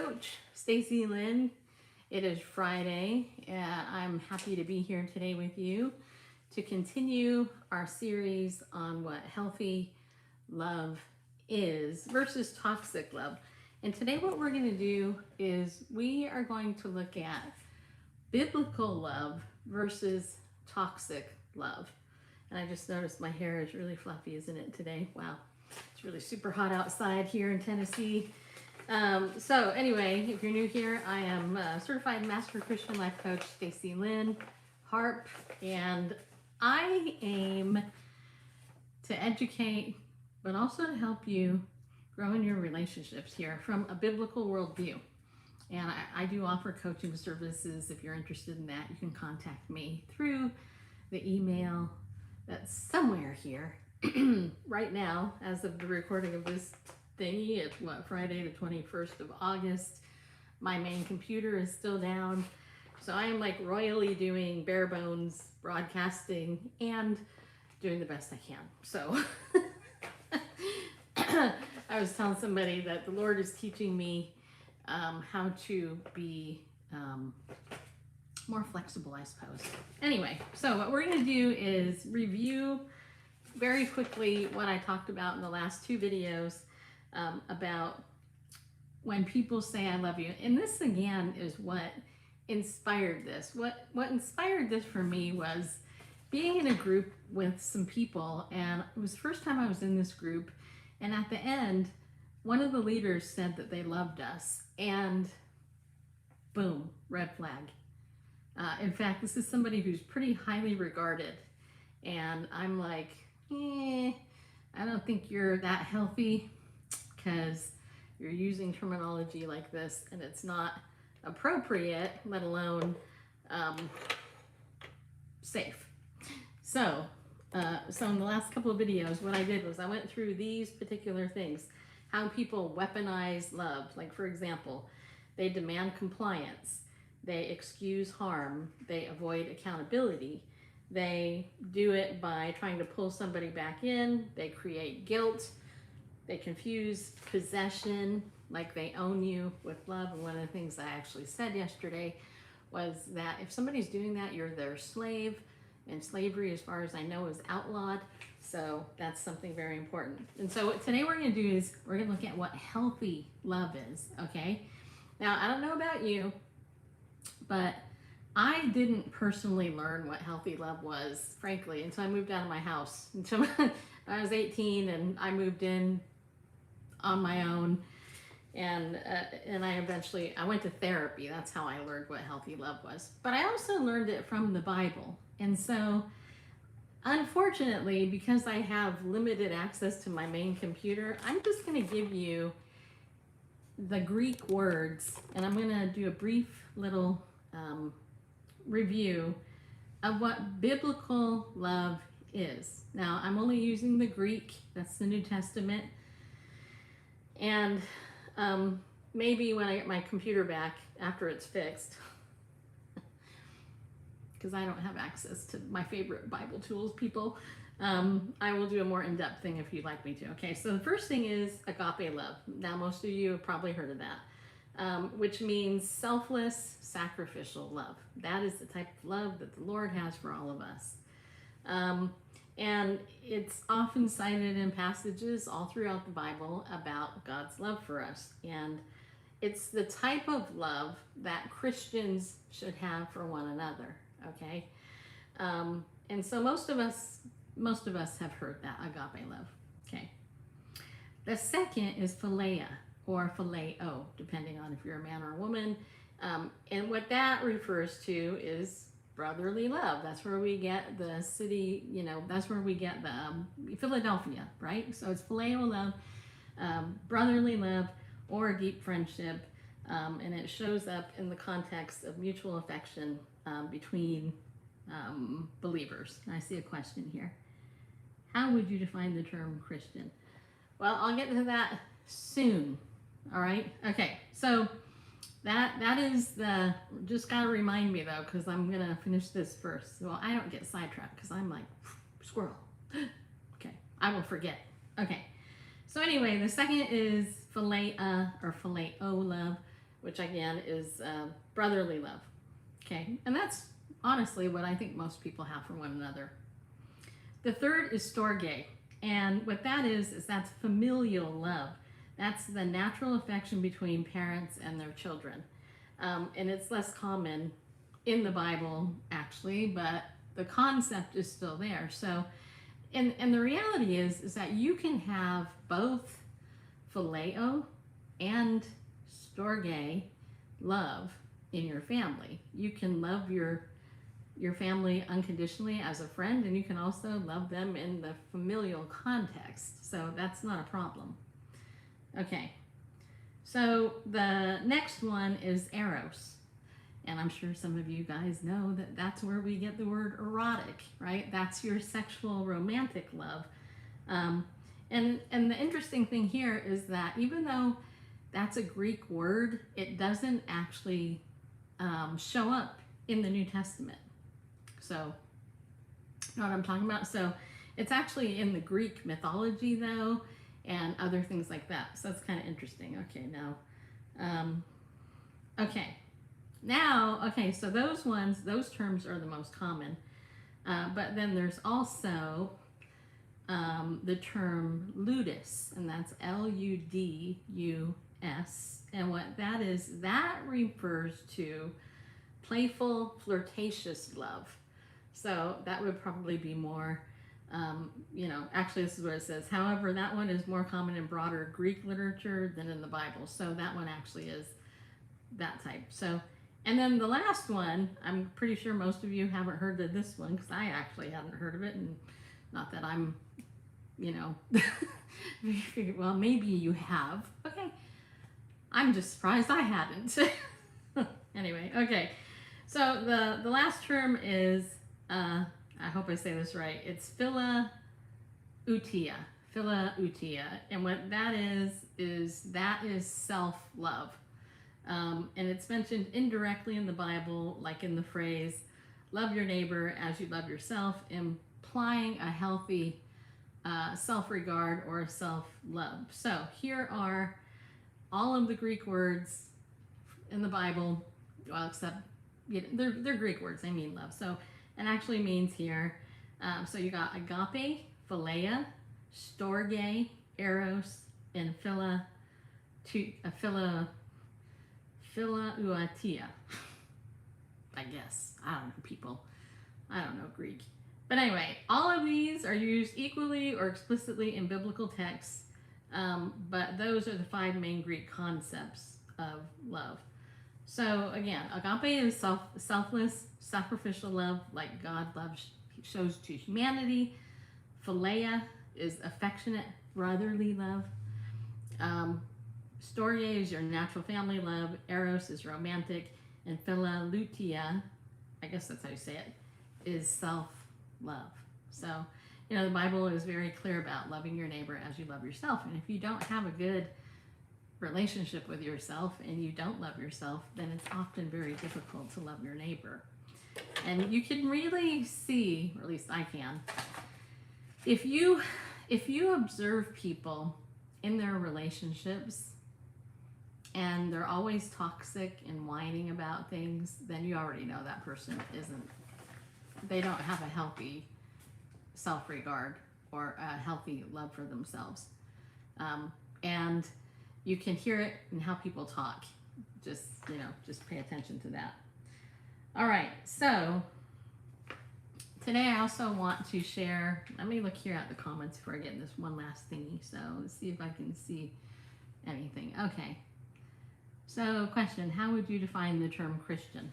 coach, Stacy, Lynn. It is Friday, and I'm happy to be here today with you to continue our series on what healthy love is versus toxic love. And today what we're going to do is we are going to look at biblical love versus toxic love. And I just noticed my hair is really fluffy, isn't it, today? Wow, it's really super hot outside here in Tennessee. So anyway, if you're new here, I am a certified master Christian life coach, Stacy Lynn Harp, and I aim to educate, but also to help you grow in your relationships here from a biblical worldview. And I do offer coaching services. If you're interested in that, you can contact me through the email that's somewhere here right now as of the recording of this thingy. It's Friday the 21st of August. My main computer is still down, so I am like royally doing bare bones broadcasting and doing the best I can. So I was telling somebody that the Lord is teaching me how to be more flexible, I suppose. Anyway, so what we're going to do is review very quickly what I talked about in the last two videos about when people say I love you. And this again is what inspired this. What inspired this for me was being in a group with some people, and it was the first time I was in this group, and at the end one of the leaders said that they loved us, and boom, red flag. In fact, this is somebody who's pretty highly regarded, and I'm like, I don't think you're that healthy, because you're using terminology like this and it's not appropriate, let alone safe. So in the last couple of videos, what I did was I went through these particular things, how people weaponize love. Like, for example, they demand compliance, they excuse harm, they avoid accountability, they do it by trying to pull somebody back in, they create guilt, they confuse possession, like they own you, with love. And one of the things I actually said yesterday was that if somebody's doing that, you're their slave, and slavery, as far as I know, is outlawed. So that's something very important. And so what today we're going to do is we're going to look at what healthy love is, okay? Now, I don't know about you, but I didn't personally learn what healthy love was, frankly, until I moved out of my house. Until I was 18 and I moved in on my own, and I went to therapy. That's how I learned what healthy love was. But I also learned it from the Bible. And so unfortunately, because I have limited access to my main computer, I'm just going to give you the Greek words, and I'm going to do a brief little review of what biblical love is. Now, I'm only using the Greek, that's the New Testament, and maybe when I get my computer back after it's fixed, because I don't have access to my favorite Bible tools, people, I will do a more in-depth thing if you'd like me to. Okay, so the first thing is agape love. Now, most of you have probably heard of that, which means selfless, sacrificial love. That is the type of love that the Lord has for all of us. And it's often cited in passages all throughout the Bible about God's love for us. And it's the type of love that Christians should have for one another, okay? And so most of us have heard that, agape love, okay? The second is philia, or phileo, depending on if you're a man or a woman. And what that refers to is brotherly love. That's where we get the city, that's where we get the Philadelphia, right? So it's phileo love, brotherly love, or deep friendship. And it shows up in the context of mutual affection between believers. I see a question here. How would you define the term Christian? Well, I'll get to that soon. All right. Okay. So that is the, just got to remind me though, because I'm going to finish this first. So I don't get sidetracked because I'm like, squirrel. Okay. I will forget. Okay. So anyway, the second is philia or phileo love, which again is brotherly love. Okay, and that's honestly what I think most people have for one another. The third is storge, and what that is that's familial love. That's the natural affection between parents and their children. And it's less common in the Bible, actually, but the concept is still there. So, and the reality is that you can have both phileo and storge love in your family. You can love your family unconditionally as a friend, and you can also love them in the familial context. So that's not a problem. Okay, so the next one is eros. And I'm sure some of you guys know that that's where we get the word erotic, right? That's your sexual romantic love. And the interesting thing here is that even though that's a Greek word, it doesn't actually show up in the New Testament. So, you know what I'm talking about? So it's actually in the Greek mythology, though, and other things like that. So that's kind of interesting. Okay, so those terms are the most common. But then there's also the term ludus, and that's Ludus. And what that is, that refers to playful, flirtatious love. So that would probably be more, actually this is what it says. However, that one is more common in broader Greek literature than in the Bible. So that one actually is that type. So, and then the last one, I'm pretty sure most of you haven't heard of this one because I actually hadn't heard of it. And not that I'm, well, maybe you have. Okay. I'm just surprised I hadn't. Anyway, okay. So the last term is, I hope I say this right, it's philia utia. And what that is that is self-love. And it's mentioned indirectly in the Bible, like in the phrase, love your neighbor as you love yourself, implying a healthy self-regard or self-love. So here are all of the Greek words in the Bible, well, except they're Greek words, they mean love. So it actually means here, so you got agape, philia, storge, eros, and philautia. I guess. I don't know, people. I don't know Greek. But anyway, all of these are used equally or explicitly in biblical texts, but those are the 5 main Greek concepts of love. So again, agape is selfless, sacrificial love, like God shows to humanity. Philia is affectionate, brotherly love. Storge is your natural family love. Eros is romantic. And philautia, I guess that's how you say it, is self-love. So, the Bible is very clear about loving your neighbor as you love yourself. And if you don't have a good relationship with yourself and you don't love yourself, then it's often very difficult to love your neighbor. And you can really see, or at least I can, if you observe people in their relationships and they're always toxic and whining about things, then you already know that person they don't have a healthy self-regard or a healthy love for themselves. And you can hear it in how people talk. Just pay attention to that. All right, so today I also want to share, let me look here at the comments before I get in this one last thingy. So let's see if I can see anything. Okay. So question, how would you define the term Christian?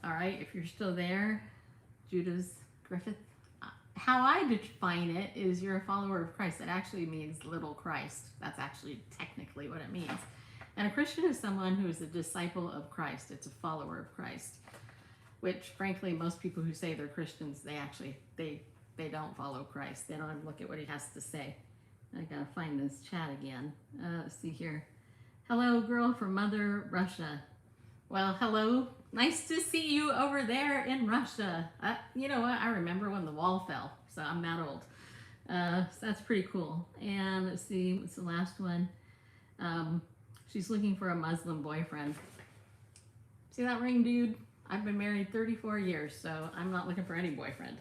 All right, if you're still there, Judah's Griffith. How I define it is you're a follower of Christ. It actually means little Christ. That's actually technically what it means. And a Christian is someone who is a disciple of Christ. It's a follower of Christ, which frankly, most people who say they're Christians, they don't follow Christ. They don't even look at what he has to say. I gotta find this chat again. Let's see here. Hello, girl from Mother Russia. Well, hello. Nice to see you over there in Russia. You know what? I remember when the wall fell, so I'm that old. So that's pretty cool. And let's see, what's the last one? She's looking for a Muslim boyfriend. See that ring, dude? I've been married 34 years, so I'm not looking for any boyfriend.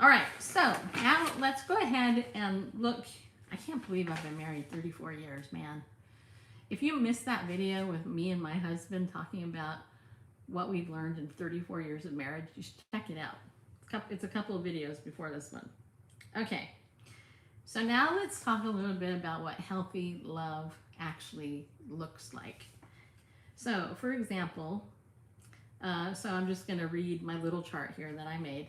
All right, so now let's go ahead and look. I can't believe I've been married 34 years, man. If you missed that video with me and my husband talking about what we've learned in 34 years of marriage, you should check it out. It's a couple of videos before this one. Okay, so now let's talk a little bit about what healthy love actually looks like. So, for example, so I'm just going to read my little chart here that I made.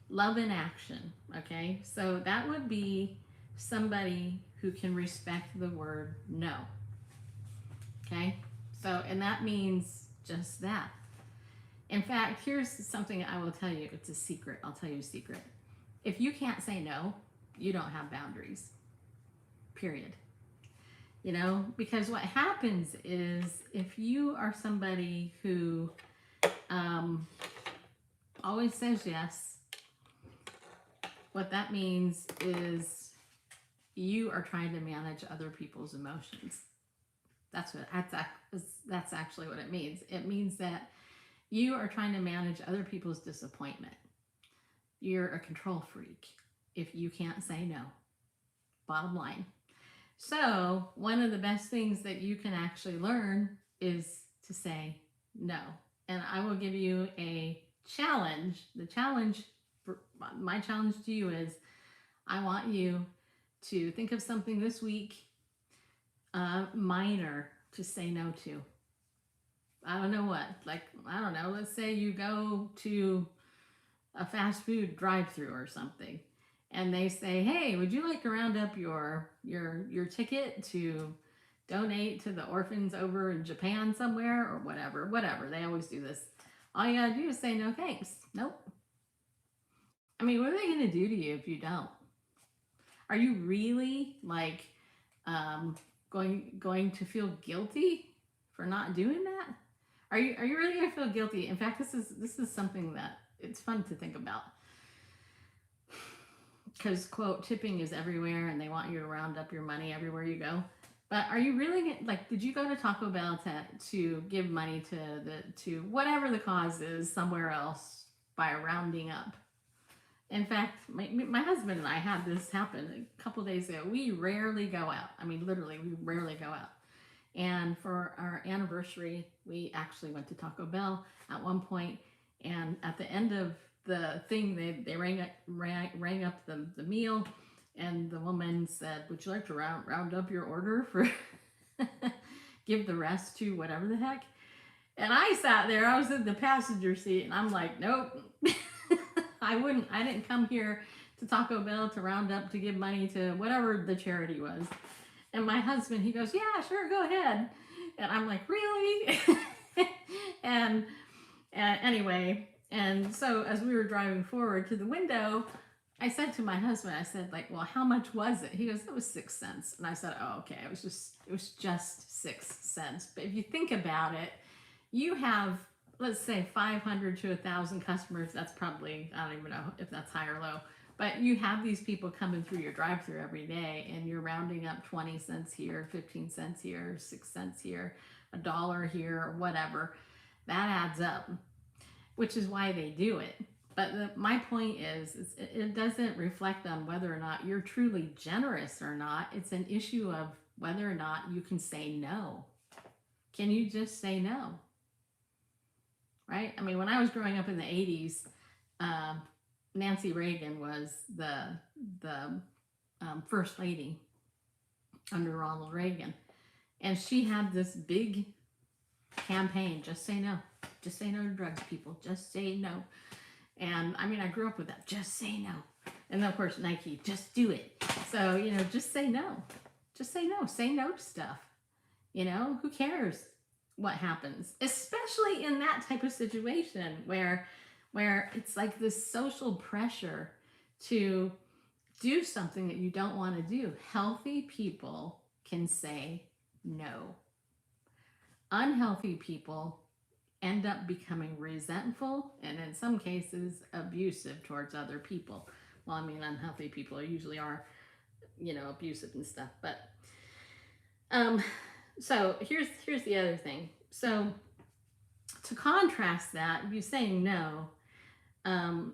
Love in action, okay? So that would be somebody who can respect the word no, okay? So, and that means just that. In fact, here's something I will tell you. It's a secret. I'll tell you a secret. If you can't say no, you don't have boundaries, period. You know, because what happens is if you are somebody who always says yes, what that means is you are trying to manage other people's emotions. That's actually what it means. It means that you are trying to manage other people's disappointment. You're a control freak if you can't say no. Bottom line. So one of the best things that you can actually learn is to say no. And I will give you a challenge. My challenge to you is I want you to think of something this week, minor, to say no to. I don't know what. Like, I don't know. Let's say you go to a fast food drive-through or something, and they say, "Hey, would you like to round up your ticket to donate to the orphans over in Japan somewhere or whatever?" Whatever. They always do this. All you gotta do is say no thanks. Nope. I mean, what are they gonna do to you if you don't? Are you really like going to feel guilty for not doing that? Are you really gonna feel guilty? In fact, this is something that it's fun to think about. Because, quote, tipping is everywhere and they want you to round up your money everywhere you go. But are you really, like, did you go to Taco Bell to give money to whatever the cause is somewhere else by rounding up? In fact, my husband and I had this happen a couple days ago. We rarely go out. I mean, literally, we rarely go out. And for our anniversary, we actually went to Taco Bell at one point, and at the end of the thing, they rang up the meal, and the woman said, "Would you like to round up your order for give the rest to whatever the heck?" And I sat there, I was in the passenger seat, and I'm like, "Nope." I didn't come here to Taco Bell to round up to give money to whatever the charity was. And my husband, he goes, "Yeah, sure, go ahead." And I'm like, "Really?" and anyway, and so as we were driving forward to the window, I said to my husband, I said, like, "Well, how much was it?" He goes, "It was 6 cents." And I said, "Oh, okay, it was just 6 cents." But if you think about it, you have, let's say, 500 to 1,000 customers. That's probably, I don't even know if that's high or low, but you have these people coming through your drive-through every day, and you're rounding up 20 cents here, 15 cents here, 6 cents here, $1 here, or whatever. That adds up, which is why they do it. But my point is it doesn't reflect on whether or not you're truly generous or not. It's an issue of whether or not you can say no. Can you just say no? Right? I mean, when I was growing up in the 80s, Nancy Reagan was the first lady under Ronald Reagan. And she had this big campaign, just say no. Just say no to drugs, people. Just say no. And I mean, I grew up with that. Just say no. And then, of course, Nike, just do it. So, you know, just say no. Just say no. Say no to stuff. You know, who cares what happens? Especially in that type of situation where it's like this social pressure to do something that you don't want to do. Healthy people can say no. Unhealthy people end up becoming resentful and in some cases abusive towards other people. Well, I mean, unhealthy people usually are, you know, abusive and stuff. But So here's the other thing. So to contrast that, if you say no,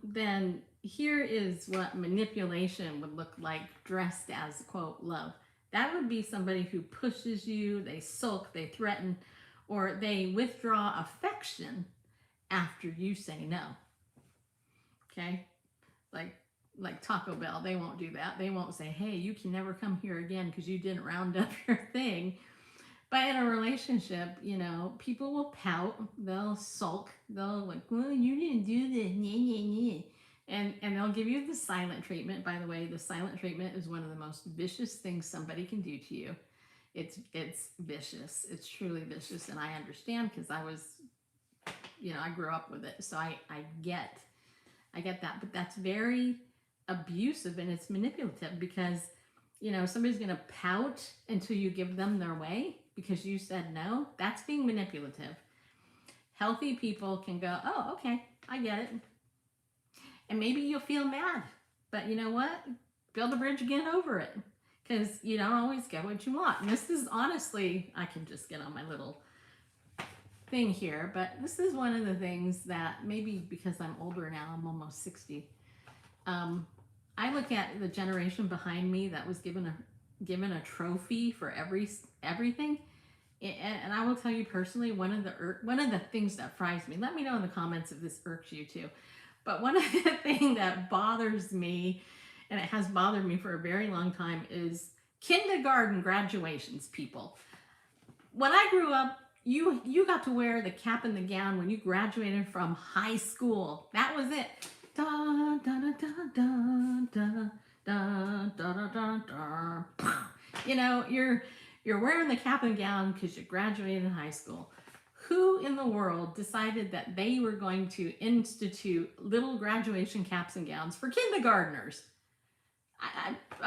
then here is what manipulation would look like dressed as, quote, love. That would be somebody who pushes you, they sulk, they threaten, or they withdraw affection after you say no. Okay? Like Taco Bell, they won't do that. They won't say, hey, you can never come here again because you didn't round up your thing. But in a relationship, you know, people will pout, they'll sulk, they'll like, well, you didn't do this, and they'll give you the silent treatment. By the way, the silent treatment is one of the most vicious things somebody can do to you. It's vicious. It's truly vicious, and I understand because I was, you know, I grew up with it, so I get that. But that's very abusive and it's manipulative because, you know, somebody's gonna pout until you give them their way because you said no. That's being manipulative. Healthy people can go, oh, okay, I get it. And maybe you'll feel mad, but you know what? Build a bridge again over it because you don't always get what you want. And this is honestly, I can just get on my little thing here, but this is one of the things that maybe because I'm older now, I'm almost 60. I look at the generation behind me that was given a trophy for everything, and I will tell you personally, one of the things that fries me. Let me know in the comments if this irks you too. But one of the things that bothers me, and it has bothered me for a very long time, is kindergarten graduations. People, when I grew up, you got to wear the cap and the gown when you graduated from high school. That was it. Da, da, da, da, da, da, da, da, da, da. You know, you're wearing the cap and gown because you graduated high school. Who in the world decided that they were going to institute little graduation caps and gowns for kindergartners?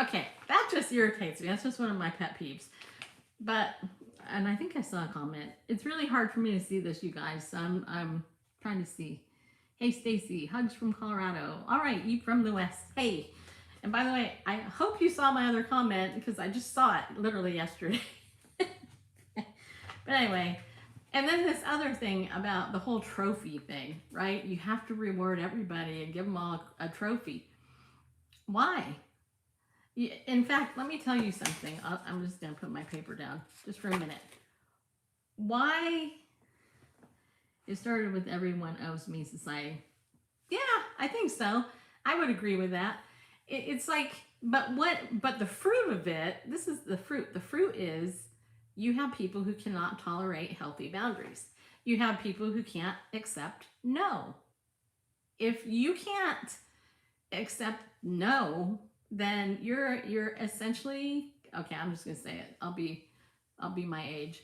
Okay, that just irritates me. That's just one of my pet peeves. But, and I think I saw a comment. It's really hard for me to see this, you guys. So I'm trying to see. Hey, Stacy, hugs from Colorado. All right, you from the West. Hey. And by the way, I hope you saw my other comment because I just saw it literally yesterday. But anyway, and then this other thing about the whole trophy thing, right? You have to reward everybody and give them all a trophy. Why? In fact, let me tell you something. I'm just going to put my paper down just for a minute. Why? It started with everyone owes me society. Yeah, I think so. I would agree with that. It's like, but the fruit of it, this is the fruit. The fruit is you have people who cannot tolerate healthy boundaries. You have people who can't accept no. If you can't accept no, then you're essentially, okay, I'm just going to say it. I'll be my age.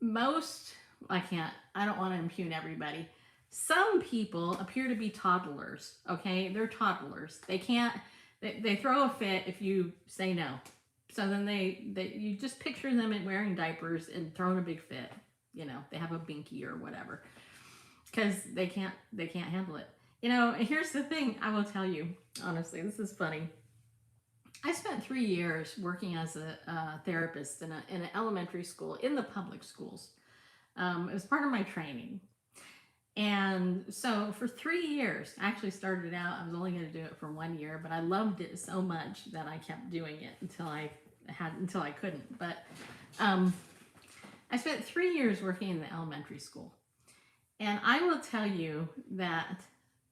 I don't want to impugn everybody. Some people appear to be toddlers, okay? They're toddlers. They throw a fit if you say no. So then you just picture them wearing diapers and throwing a big fit. You know, they have a binky or whatever. Because they can't handle it. You know, here's the thing I will tell you, honestly, this is funny. I spent 3 years working as a therapist in an elementary school in the public schools. It was part of my training. And so for 3 years, I actually started out, I was only going to do it for 1 year, but I loved it so much that I kept doing it until I couldn't. But I spent 3 years working in the elementary school. And I will tell you that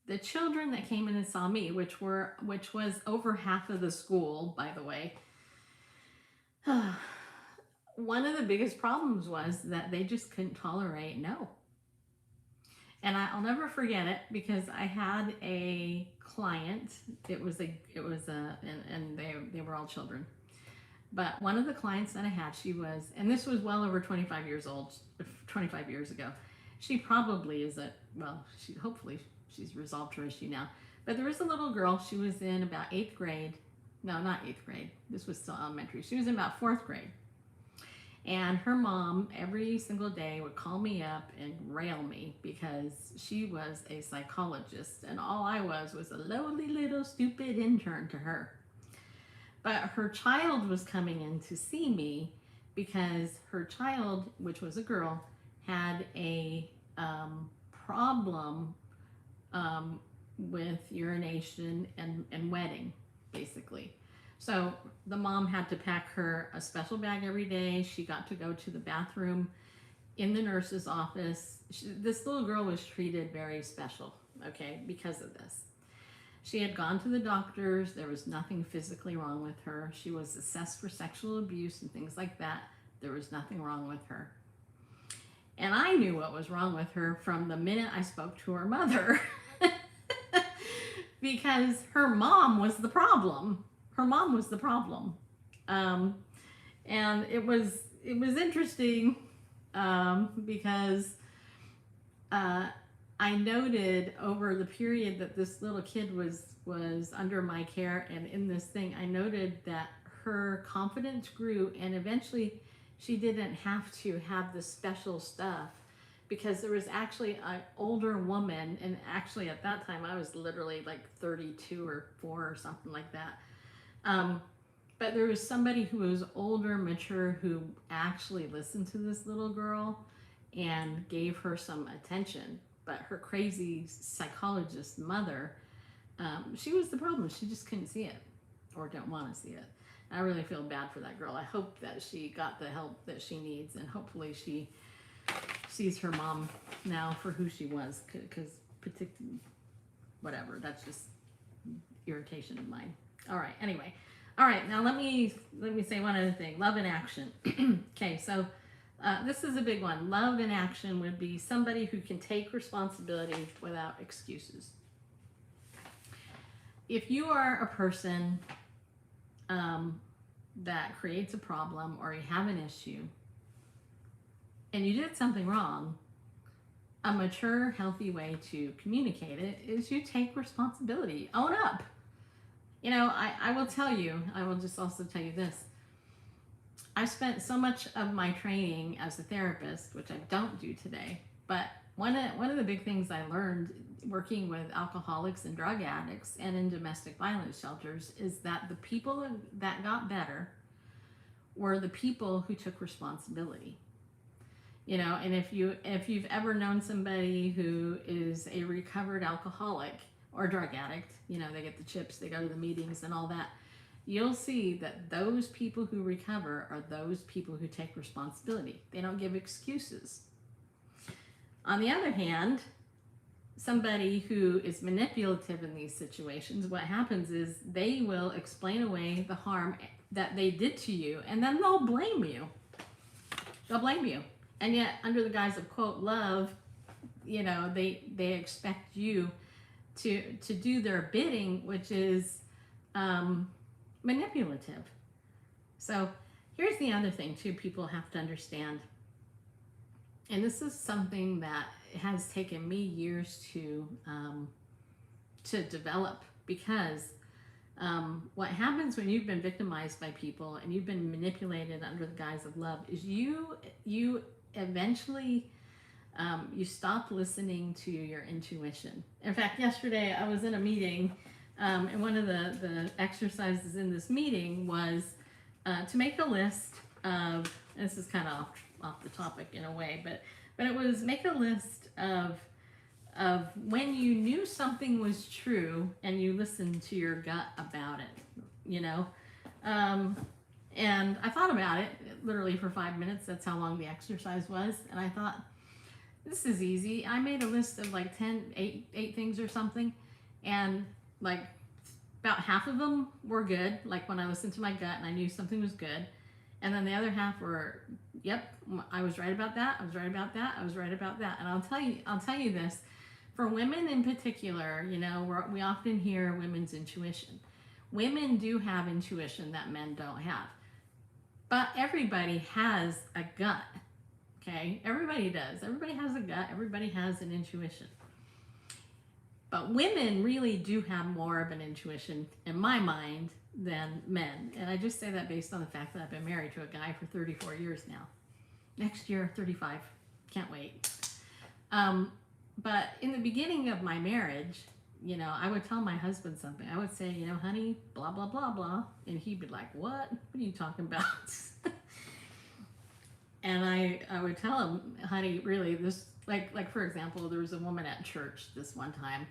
the children that came in and saw me, which was over half of the school, by the way, one of the biggest problems was that they just couldn't tolerate no. And I'll never forget it because I had a client. And they were all children. But one of the clients that I had, and this was well over 25 years ago. She probably is hopefully she's resolved her issue now. But there was a little girl, she was in about 8th grade. No, not 8th grade. This was still elementary. She was in about 4th grade. And her mom, every single day, would call me up and rail me because she was a psychologist. And all I was a lowly little stupid intern to her. But her child was coming in to see me because her child, which was a girl, had a problem with urination and wetting, basically. So the mom had to pack her a special bag every day. She got to go to the bathroom in the nurse's office. This little girl was treated very special, okay, because of this. She had gone to the doctors. There was nothing physically wrong with her. She was assessed for sexual abuse and things like that. There was nothing wrong with her. And I knew what was wrong with her from the minute I spoke to her mother. Because her mom was the problem. Her mom was the problem. And it was interesting because I noted over the period that this little kid was under my care and in this thing, I noted that her confidence grew, and eventually she didn't have to have the special stuff, because there was actually an older woman, and actually at that time I was literally like 32 or 4 or something like that. But there was somebody who was older, mature, who actually listened to this little girl and gave her some attention. But her crazy psychologist mother, she was the problem. She just couldn't see it, or didn't want to see it. I really feel bad for that girl. I hope that she got the help that she needs, and hopefully she sees her mom now for who she was, because whatever, that's just irritation of mine. All right, anyway. All right, now let me say one other thing. Love in action. Okay, so this is a big one. Love in action would be somebody who can take responsibility without excuses. If you are a person that creates a problem, or you have an issue and you did something wrong, a mature, healthy way to communicate it is you take responsibility. Own up. You know, I will tell you, I will just also tell you this. I spent so much of my training as a therapist, which I don't do today, but one of the big things I learned working with alcoholics and drug addicts and in domestic violence shelters is that the people that got better were the people who took responsibility. You know, and if you've ever known somebody who is a recovered alcoholic or drug addict, you know, they get the chips, they go to the meetings and all that, you'll see that those people who recover are those people who take responsibility. They don't give excuses. On the other hand, somebody who is manipulative in these situations, what happens is they will explain away the harm that they did to you, and then they'll blame you. They'll blame you. And yet, under the guise of, quote, love, you know, they expect you to do their bidding, which is manipulative. So here's the other thing, too, people have to understand. And this is something that has taken me years to develop, because what happens when you've been victimized by people and you've been manipulated under the guise of love is you eventually you stop listening to your intuition. In fact, yesterday I was in a meeting, and one of the exercises in this meeting was to make a list of, and this is kind of off the topic in a way, but it was make a list of when you knew something was true and you listened to your gut about it, you know. And I thought about it literally for 5 minutes. That's how long the exercise was. And I thought, this is easy. I made a list of like 8 things or something. And like about half of them were good. Like when I listened to my gut and I knew something was good. And then the other half were, yep, I was right about that. I was right about that. I was right about that. And I'll tell you this, for women in particular, you know, we often hear women's intuition. Women do have intuition that men don't have. But everybody has a gut, okay? Everybody does. Everybody has a gut. Everybody has an intuition. But women really do have more of an intuition, in my mind, than men. And I just say that based on the fact that I've been married to a guy for 34 years now. Next year, 35. Can't wait. But in the beginning of my marriage, you know, I would tell my husband something. I would say, you know, honey, blah, blah, blah, blah. And he'd be like, what? What are you talking about? And I would tell him, honey, really, this, like for example, there was a woman at church this one time.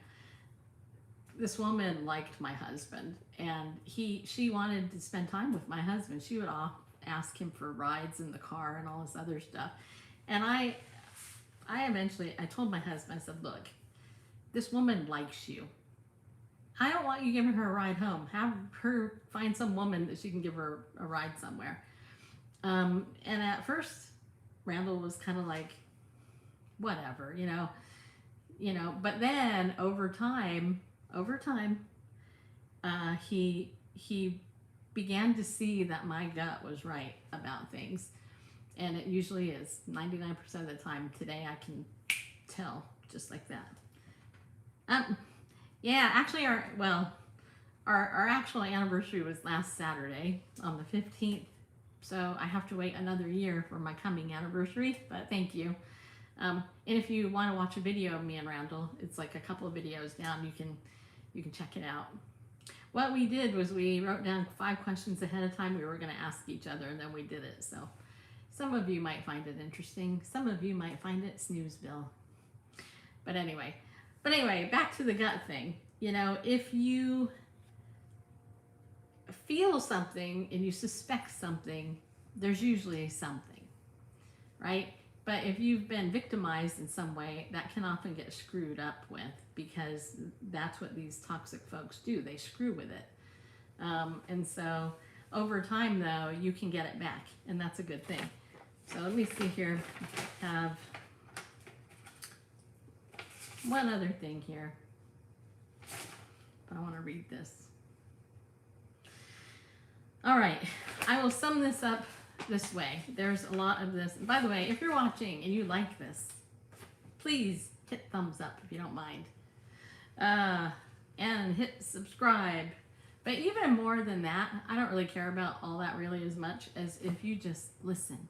This woman liked my husband, and she wanted to spend time with my husband. She would ask him for rides in the car and all this other stuff. And I eventually, I told my husband, I said, look, this woman likes you. I don't want you giving her a ride home. Have her find some woman that she can give her a ride somewhere. And at first, Randall was kind of like, whatever, but then over time, he began to see that my gut was right about things. And it usually is 99% of the time. Today I can tell just like that. Yeah, actually our actual anniversary was last Saturday on the 15th. So I have to wait another year for my coming anniversary, but thank you. And if you want to watch a video of me and Randall, it's like a couple of videos down. You can check it out. What we did was we wrote down 5 questions ahead of time we were going to ask each other, and then we did it. So some of you might find it interesting. Some of you might find it snoozeville. But anyway, back to the gut thing. If you feel something and you suspect something, there's usually something, right? But if you've been victimized in some way, that can often get screwed up with, because that's what these toxic folks do. They screw with it. And so over time, though, you can get it back, and that's a good thing. So let me see here. I have one other thing here. I want to read this. All right, I will sum this up this way. There's a lot of this. By the way, if you're watching and you like this, please hit thumbs up if you don't mind. And hit subscribe. But even more than that, I don't really care about all that really as much as if you just listen.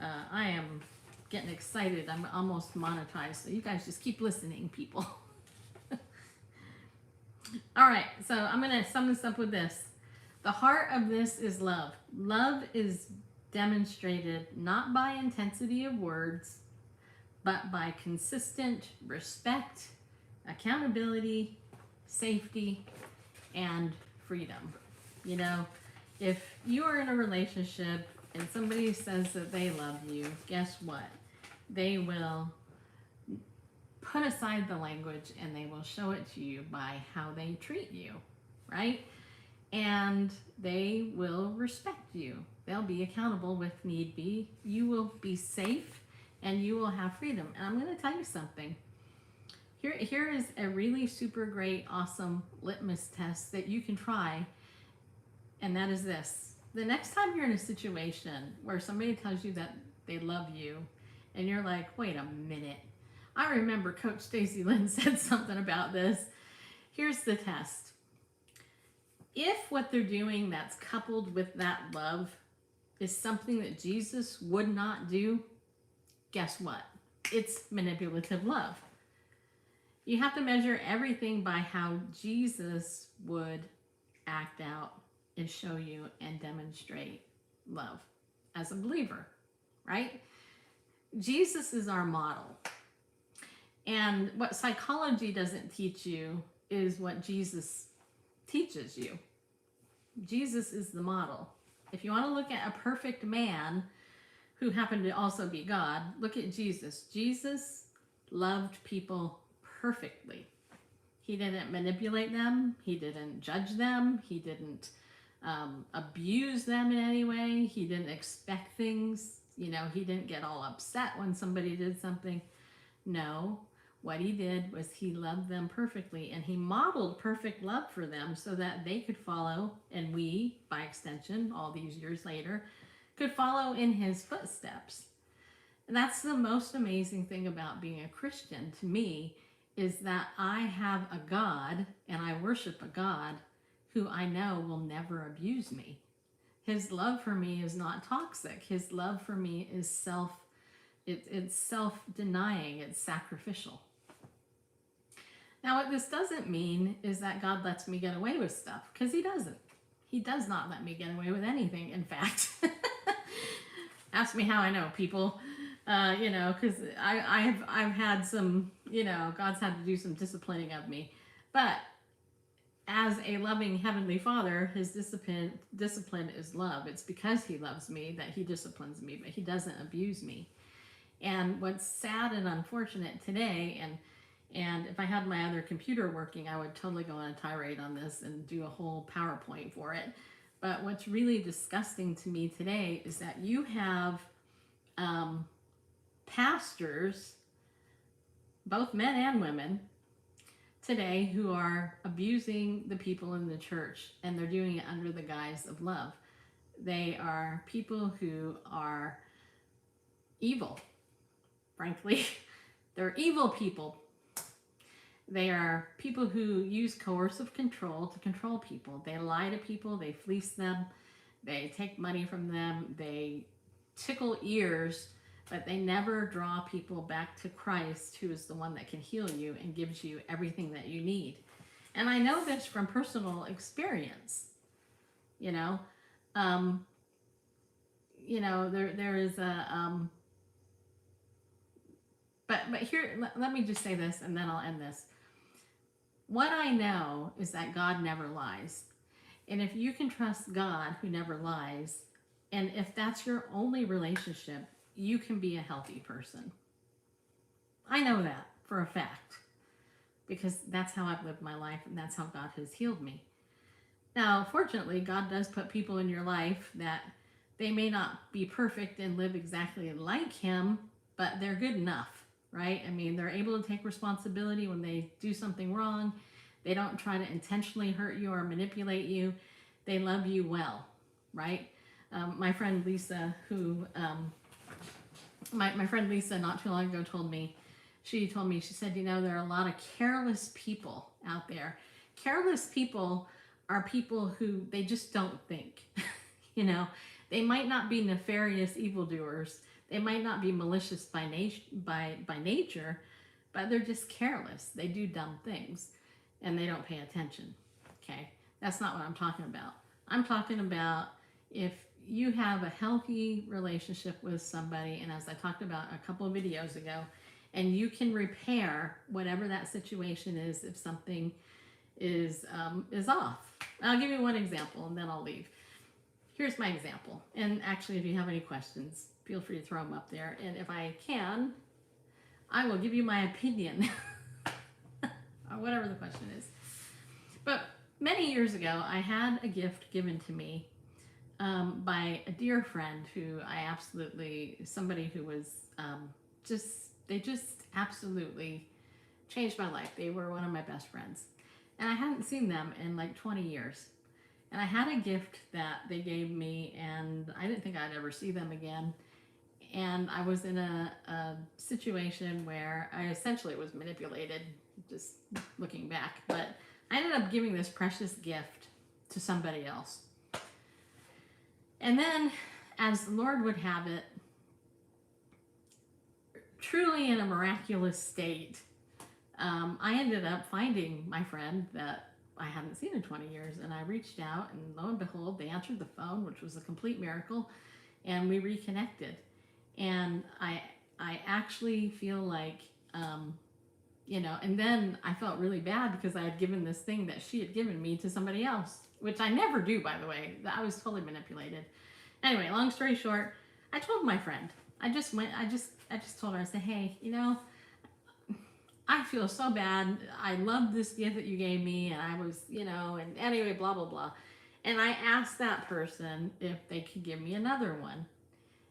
I am getting excited. I'm almost monetized, so you guys just keep listening, people. All right, so I'm going to sum this up with this. The heart of this is love. Love is demonstrated not by intensity of words, but by consistent respect, accountability, safety, and freedom. If you are in a relationship and somebody says that they love you, guess what? They will put aside the language and they will show it to you by how they treat you, right? And they will respect you. They'll be accountable with need be. You will be safe and you will have freedom. And I'm going to tell you something. Here is a really super great, awesome litmus test that you can try. And that is this. The next time you're in a situation where somebody tells you that they love you and you're like, wait a minute. I remember Coach Stacy Lynn said something about this. Here's the test. If what they're doing that's coupled with that love is something that Jesus would not do, guess what? It's manipulative love. You have to measure everything by how Jesus would act out and show you and demonstrate love as a believer, right? Jesus is our model. And what psychology doesn't teach you is what Jesus teaches you. Jesus is the model. If you want to look at a perfect man who happened to also be God, look at Jesus. Jesus loved people perfectly. He didn't manipulate them. He didn't judge them. He didn't abuse them in any way. He didn't expect things. He didn't get all upset when somebody did something. No. What he did was he loved them perfectly, and he modeled perfect love for them so that they could follow, and we, by extension, all these years later, could follow in his footsteps. And that's the most amazing thing about being a Christian to me, is that I have a God, and I worship a God who I know will never abuse me. His love for me is not toxic. His love for me is it's self-denying, it's sacrificial. Now, what this doesn't mean is that God lets me get away with stuff, because he doesn't. He does not let me get away with anything, in fact. Ask me how I know, people. You know, because I've had some, you know, God's had to do some disciplining of me. But as a loving Heavenly Father, his discipline is love. It's because he loves me that he disciplines me, but he doesn't abuse me. And what's sad and unfortunate today, and if I had my other computer working, I would totally go on a tirade on this and do a whole PowerPoint for it. But what's really disgusting to me today is that you have pastors, both men and women, today who are abusing the people in the church, and they're doing it under the guise of love. They are people who are evil, frankly. They're evil people. They are people who use coercive control to control people. They lie to people, they fleece them, they take money from them, they tickle ears, but they never draw people back to Christ, who is the one that can heal you and gives you everything that you need. And I know this from personal experience. You know, there is a but here, let me just say this, and then I'll end this. What I know is that God never lies. And if you can trust God, who never lies, and if that's your only relationship, you can be a healthy person. I know that for a fact, because that's how I've lived my life, and that's how God has healed me. Now, fortunately, God does put people in your life that they may not be perfect and live exactly like him, but they're good enough, right? I mean, they're able to take responsibility when they do something wrong. They don't try to intentionally hurt you or manipulate you. They love you well, right? My friend Lisa, who, my friend Lisa not too long ago told me, she said, you know, there are a lot of careless people out there. Careless people are people who, they just don't think. You know, they might not be nefarious evildoers. They might not be malicious by nature, but they're just careless. They do dumb things, and they don't pay attention. Okay, that's not what I'm talking about. I'm talking about if you have a healthy relationship with somebody, and as I talked about a couple of videos ago, and you can repair whatever that situation is if something is off. I'll give you one example, and then I'll leave. Here's my example. And actually, if you have any questions, feel free to throw them up there. And if I can, I will give you my opinion, or whatever the question is. But many years ago, I had a gift given to me by a dear friend who somebody who was they just absolutely changed my life. They were one of my best friends. And I hadn't seen them in like 20 years. And I had a gift that they gave me, and I didn't think I'd ever see them again. And I was in a situation where I essentially was manipulated, just looking back. But I ended up giving this precious gift to somebody else. And then, as the Lord would have it, truly in a miraculous state, I ended up finding my friend that I hadn't seen in 20 years, and I reached out, and lo and behold, they answered the phone, which was a complete miracle, and we reconnected. And I actually feel like, and then I felt really bad because I had given this thing that she had given me to somebody else, which I never do, by the way. I was totally manipulated. Anyway, long story short, I told my friend. I just told her, I said, hey, I feel so bad. I love this gift that you gave me, and I was, and anyway, blah, blah, blah. And I asked that person if they could give me another one.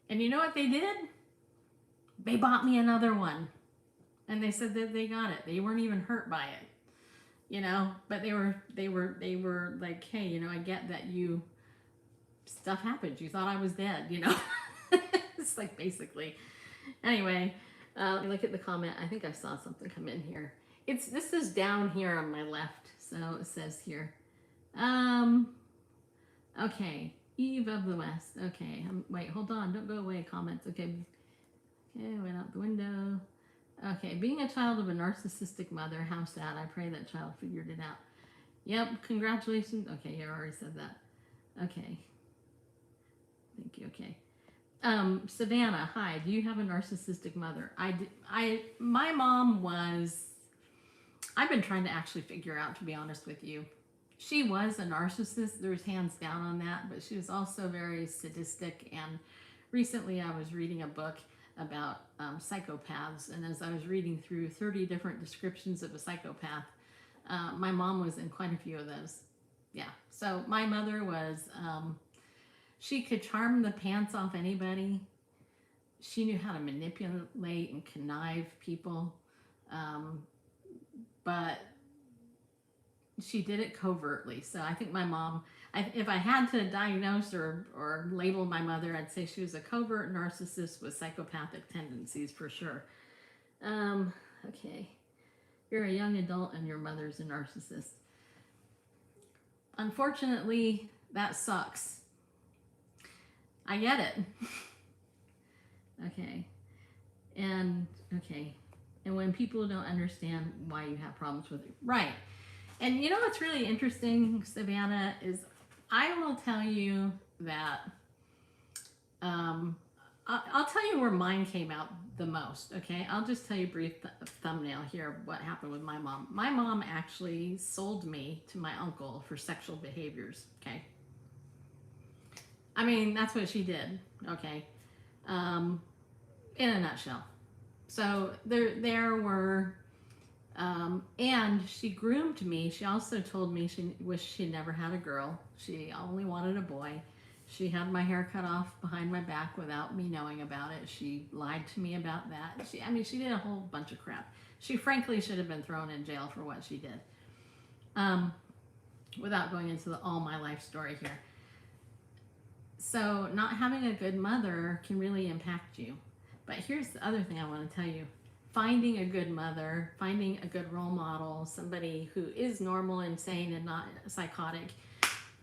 And you know what they did? They bought me another one. And they said that they got it. They weren't even hurt by it. But they were like, hey, I get that stuff happened. You thought I was dead, It's like basically. Anyway, let me look at the comment. I think I saw something come in here. This is down here on my left. So it says here. Okay. Eve of the West. Okay. Wait, hold on. Don't go away, comments. Okay. Okay, went out the window. Okay. Being a child of a narcissistic mother, how sad. I pray that child figured it out. Yep. Congratulations. Okay, you already said that. Okay. Thank you. Okay. Savannah, hi. Do you have a narcissistic mother? My mom was. I've been trying to actually figure out, to be honest with you. She was a narcissist. There's hands down on that, but she was also very sadistic. And recently, I was reading a book about psychopaths, and as I was reading through 30 different descriptions of a psychopath, my mom was in quite a few of those. Yeah. So my mother was. She could charm the pants off anybody. She knew how to manipulate and connive people. But she did it covertly. So I think my mom, if I had to diagnose or label my mother, I'd say she was a covert narcissist with psychopathic tendencies for sure. Okay. You're a young adult and your mother's a narcissist. Unfortunately, that sucks. I get it. Okay. And when people don't understand why you have problems with it. Right. And you know what's really interesting, Savannah, is I will tell you that I'll tell you where mine came out the most, okay? I'll just tell you a brief thumbnail here of what happened with my mom. My mom actually sold me to my uncle for sexual behaviors, okay? I mean, that's what she did, okay? In a nutshell. So there were, and she groomed me. She also told me she wished she never had a girl. She only wanted a boy. She had my hair cut off behind my back without me knowing about it. She lied to me about that. She did a whole bunch of crap. She frankly should have been thrown in jail for what she did. Without going into all my life story here. So not having a good mother can really impact you. But here's the other thing I want to tell you. Finding a good mother, finding a good role model, somebody who is normal and sane and not psychotic,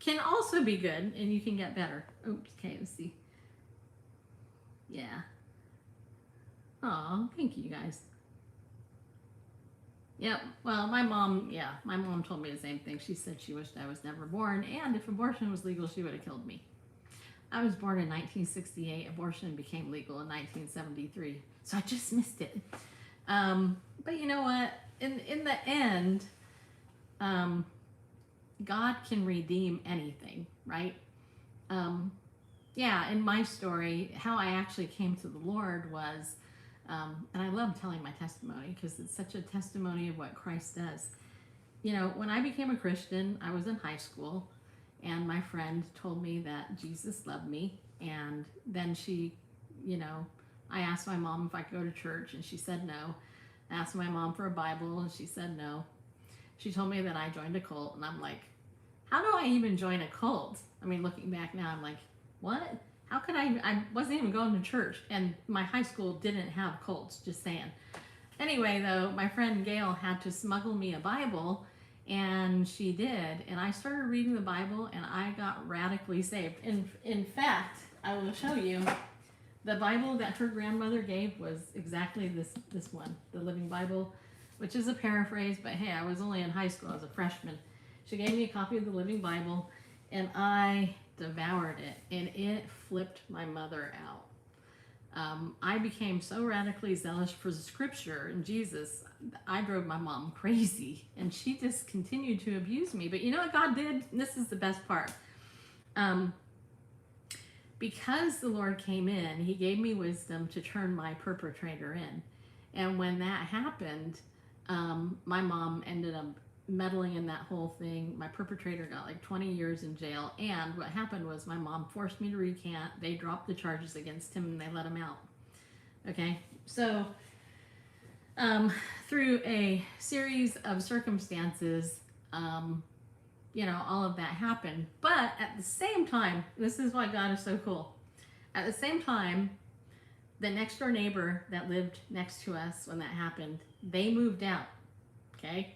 can also be good, and you can get better. Oops, okay, let's see. Yeah. Oh, thank you guys. Yep. Well, my mom told me the same thing. She said she wished I was never born, and if abortion was legal, she would have killed me. I was born in 1968. Abortion became legal in 1973. So I just missed it. But you know what? In the end, God can redeem anything, right? In my story, how I actually came to the Lord was, and I love telling my testimony because it's such a testimony of what Christ does. You know, when I became a Christian, I was in high school. And my friend told me that Jesus loved me. And then I asked my mom if I could go to church, and she said no. I asked my mom for a Bible, and she said no. She told me that I joined a cult, and I'm like, how do I even join a cult? I mean, looking back now, I'm like, what? How could I wasn't even going to church, and my high school didn't have cults, just saying. Anyway, though, my friend Gail had to smuggle me a Bible, and she did, and I started reading the Bible, and I got radically saved. In fact, I will show you, the Bible that her grandmother gave was exactly this one, the Living Bible, which is a paraphrase, but hey, I was only in high school, I was a freshman. She gave me a copy of the Living Bible, and I devoured it, and it flipped my mother out. I became so radically zealous for the scripture and Jesus, I drove my mom crazy, and she just continued to abuse me. But you know what God did? This is the best part. Because the Lord came in, he gave me wisdom to turn my perpetrator in. And when that happened, my mom ended up meddling in that whole thing. My perpetrator got like 20 years in jail. And what happened was my mom forced me to recant. They dropped the charges against him and they let him out. Okay, so through a series of circumstances, all of that happened. But at the same time, this is why God is so cool. At the same time, the next door neighbor that lived next to us when that happened, they moved out. Okay,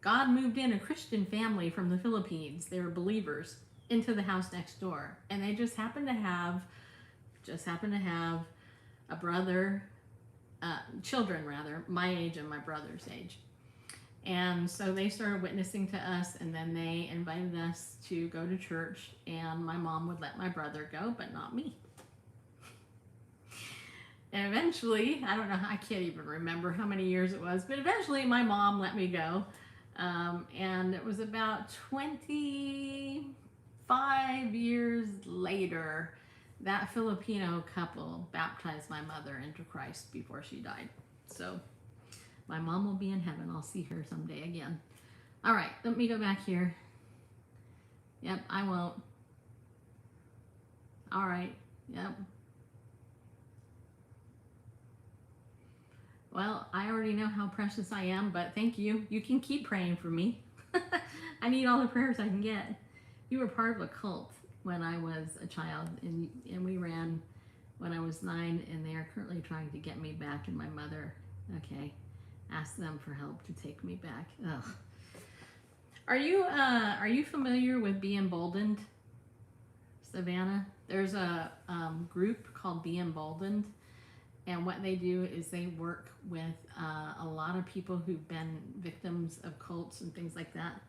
God moved in a Christian family from the Philippines. They were believers into the house next door, and they just happened to have a brother, children rather, my age and my brother's age. And so they started witnessing to us, and then they invited us to go to church, and my mom would let my brother go, but not me. And eventually, I don't know, I can't even remember how many years it was, but eventually my mom let me go. And it was about 25 years later that Filipino couple baptized my mother into Christ before she died. So my mom will be in heaven. I'll see her someday again. All right, let me go back here. Yep, I won't. All right, yep. Well, I already know how precious I am, but thank you. You can keep praying for me. I need all the prayers I can get. You were part of a cult when I was a child, and we ran when I was 9, and they are currently trying to get me back, and my mother, okay, asked them for help to take me back. Ugh. Are you familiar with Be Emboldened, Savannah? There's a group called Be Emboldened. And what they do is they work with a lot of people who've been victims of cults and things like that.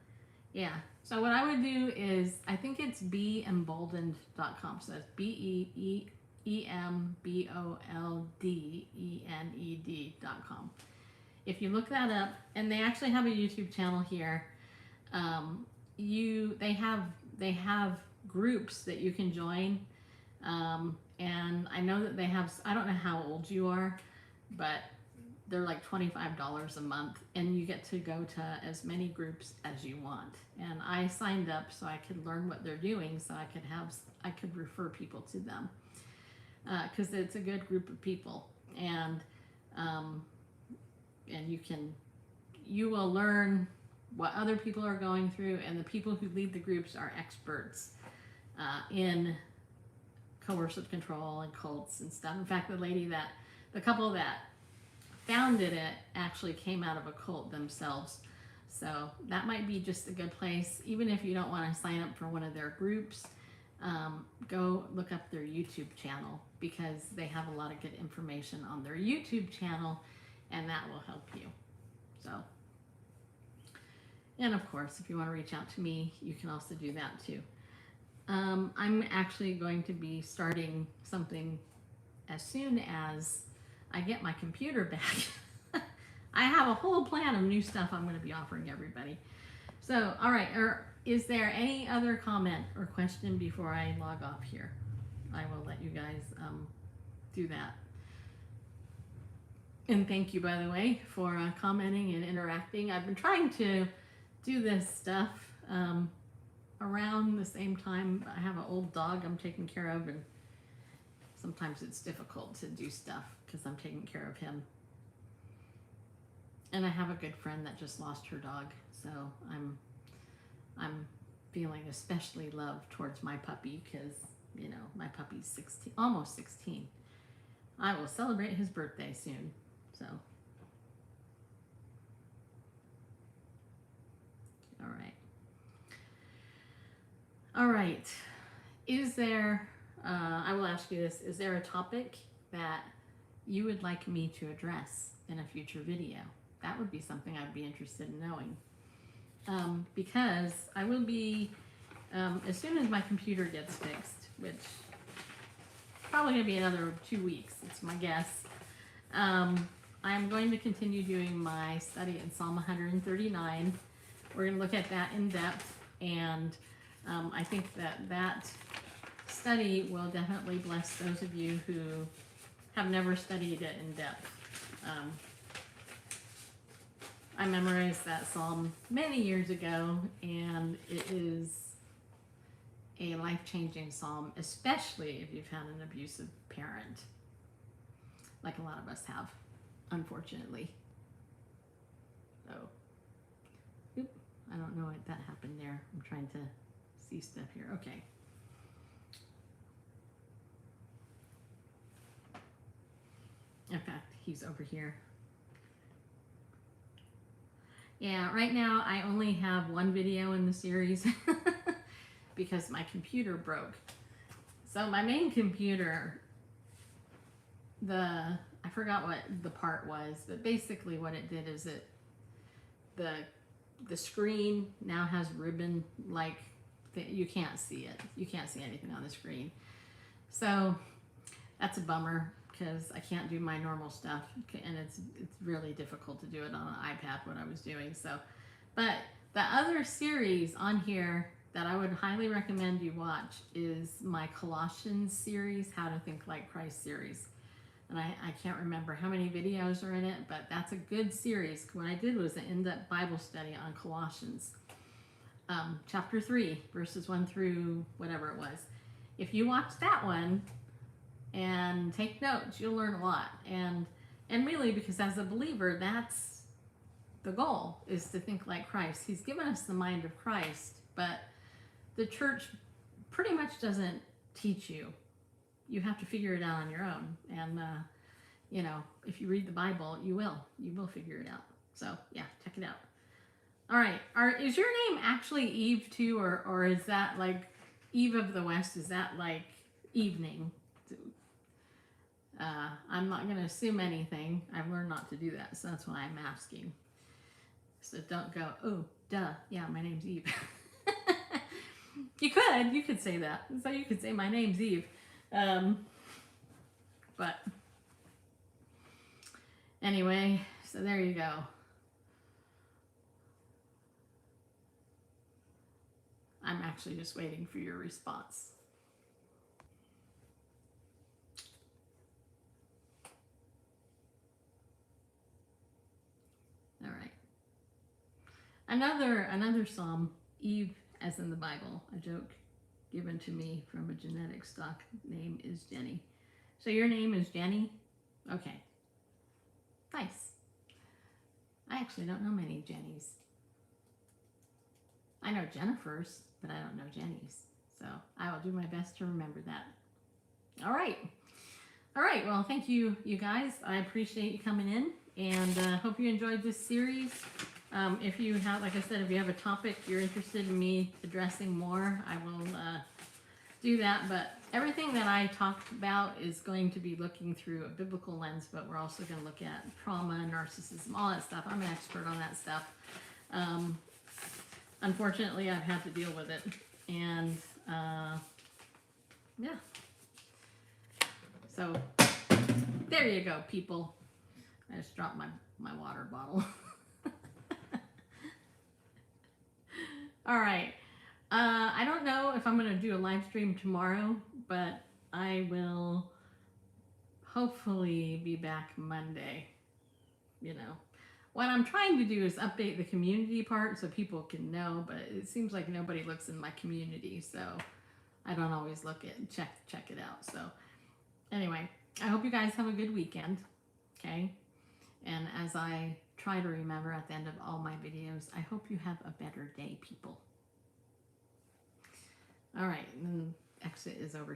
Yeah. So what I would do is, I think it's beemboldened.com. So it's beemboldened.com. If you look that up, and they actually have a YouTube channel here. They have groups that you can join. And I know that they have, I don't know how old you are, but they're like $25 a month, and you get to go to as many groups as you want. And I signed up so I could learn what they're doing, so I could refer people to them, because it's a good group of people, and you will learn what other people are going through, and the people who lead the groups are experts in coercive control and cults and stuff. In fact, the couple that founded it actually came out of a cult themselves. So that might be just a good place. Even if you don't want to sign up for one of their groups, go look up their YouTube channel, because they have a lot of good information on their YouTube channel, and that will help you. So, and of course, if you want to reach out to me, you can also do that too. I'm actually going to be starting something as soon as I get my computer back. I have a whole plan of new stuff I'm going to be offering everybody. So, all right, is there any other comment or question before I log off here? I will let you guys do that. And thank you, by the way, for commenting and interacting. I've been trying to do this stuff around the same time. I have an old dog I'm taking care of, and sometimes it's difficult to do stuff because I'm taking care of him. And I have a good friend that just lost her dog, so I'm feeling especially love towards my puppy, because my puppy's 16, almost 16. I will celebrate his birthday soon, so. All right. Is there, I will ask you this, is there a topic that you would like me to address in a future video? That would be something I'd be interested in knowing. Because I will be, as soon as my computer gets fixed, which probably going to be another 2 weeks, it's my guess, I'm going to continue doing my study in Psalm 139. We're going to look at that in depth, and I think that study will definitely bless those of you who have never studied it in depth. I memorized that psalm many years ago, and it is a life-changing psalm, especially if you've had an abusive parent, like a lot of us have, unfortunately. So, I don't know what that happened there. I'm trying to see stuff here. Okay. In fact, he's over here. Yeah, right now I only have one video in the series because my computer broke. So my main computer, I forgot what the part was, but basically what it did is the screen now has ribbon, like you can't see it. You can't see anything on the screen. So that's a bummer, because I can't do my normal stuff, and it's really difficult to do it on an iPad, what I was doing. So, but the other series on here that I would highly recommend you watch is my Colossians series, How to Think Like Christ series. And I can't remember how many videos are in it, but that's a good series. What I did was an in-depth Bible study on Colossians, chapter 3, verses 1 through whatever it was. If you watch that one and take notes, you'll learn a lot. And really, because as a believer, that's the goal, is to think like Christ. He's given us the mind of Christ, but the church pretty much doesn't teach you. You have to figure it out on your own. And, if you read the Bible, you will figure it out. So yeah, check it out. All right. Is your name actually Eve too? Or is that like Eve of the West? Is that like evening? I'm not going to assume anything. I've learned not to do that. So that's why I'm asking. So don't go, oh, duh. Yeah, my name's Eve. You could say that. So you could say my name's Eve. But anyway, so there you go. I'm actually just waiting for your response. All right. Another psalm, Eve as in the Bible, a joke given to me from a genetic stock name is Jenny. So your name is Jenny? Okay. Nice. I actually don't know many Jennies. I know Jennifers, but I don't know Jennies. So I will do my best to remember that. All right. Well, thank you, you guys. I appreciate you coming in, and hope you enjoyed this series. If you have, like I said, if you have a topic you're interested in me addressing more, I will do that. But everything that I talked about is going to be looking through a biblical lens, but we're also going to look at trauma, narcissism, all that stuff. I'm an expert on that stuff. Unfortunately, I've had to deal with it. And yeah. So there you go, people. I just dropped my water bottle. All right. I don't know if I'm going to do a live stream tomorrow, but I will hopefully be back Monday. What I'm trying to do is update the community part so people can know, but it seems like nobody looks in my community, so I don't always look at check it out. So anyway, I hope you guys have a good weekend, okay? And as I try to remember at the end of all my videos, I hope you have a better day, people. All right, and exit is over here.